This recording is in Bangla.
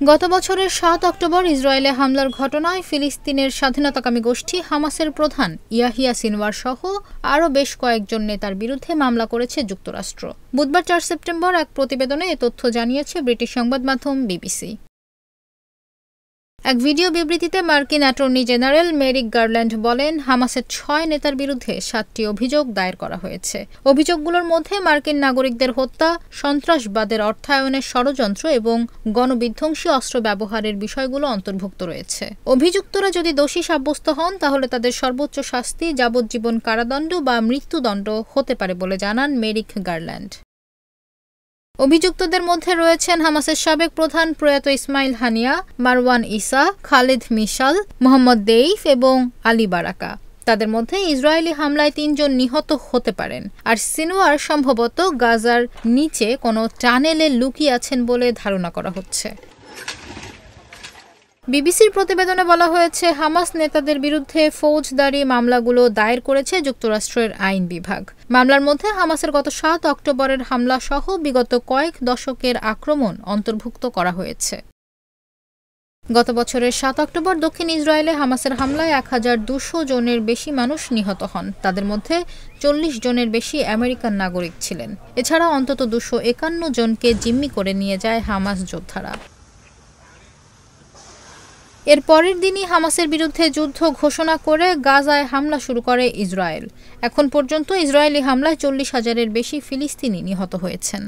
গত বছরের ৭ অক্টোবর ইসরায়েলে হামলার ঘটনায় ফিলিস্তিনের স্বাধীনতাকামী গোষ্ঠী হামাসের প্রধান ইয়াহিয়া সিনওয়ার সহ আরও বেশ কয়েকজন নেতার বিরুদ্ধে মামলা করেছে যুক্তরাষ্ট্র। বুধবার ৪ সেপ্টেম্বর এক প্রতিবেদনে এ তথ্য জানিয়েছে ব্রিটিশ সংবাদমাধ্যম বিবিসি। এক ভিডিও বিবৃতিতে মার্কিন অ্যাটর্নি জেনারেল মেরিক গারল্যান্ড বলেন, হামাসের ৬ নেতার বিরুদ্ধে ৭টি অভিযোগ দায়ের করা হয়েছে। অভিযোগগুলোর মধ্যে মার্কিন নাগরিকদের হত্যা, সন্ত্রাসবাদের অর্থায়নের ষড়যন্ত্র এবং গণবিধ্বংসী অস্ত্র ব্যবহারের বিষয়গুলো অন্তর্ভুক্ত রয়েছে। অভিযুক্তরা যদি দোষী সাব্যস্ত হন তাহলে তাদের সর্বোচ্চ শাস্তি যাবজ্জীবন কারাদণ্ড বা মৃত্যুদণ্ড হতে পারে বলে জানান মেরিক গারল্যান্ড। অভিযুক্তদের মধ্যে রয়েছেন হামাসের সাবেক প্রধান প্রয়াত ইসমাইল হানিয়া, মারওয়ান ইসা, খালিদ মিশাল, মোহাম্মদ দেইফ এবং আলী বারাকা। তাদের মধ্যে ইসরায়েলি হামলায় ৩ জন নিহত হতে পারেন, আর সিনওয়ার সম্ভবত গাজার নিচে কোনো টানেলে লুকিয়ে আছেন বলে ধারণা করা হচ্ছে। বিবিসির প্রতিবেদনে বলা হয়েছে, হামাস নেতাদের বিরুদ্ধে ফৌজদারি মামলাগুলো দায়ের করেছে যুক্তরাষ্ট্রের আইন বিভাগ। মামলার মধ্যে হামাসের গত ৭ অক্টোবরের হামলা সহ বিগত কয়েক দশকের আক্রমণ অন্তর্ভুক্ত করা হয়েছে। গত বছরের ৭ অক্টোবর দক্ষিণ ইসরায়েলে হামাসের হামলায় ১,২০০ জনের বেশি মানুষ নিহত হন। তাদের মধ্যে ৪০ জনের বেশি আমেরিকান নাগরিক ছিলেন। এছাড়া অন্তত ২৫১ জনকে জিম্মি করে নিয়ে যায় হামাস যোদ্ধারা। এর পরের দিনই হামাসের বিরুদ্ধে যুদ্ধ ঘোষণা করে গাজায় হামলা শুরু করে ইসরায়েল। এখন পর্যন্ত ইসরায়েলি হামলায় ৪০,০০০-এর বেশি ফিলিস্তিনি নিহত হয়েছেন।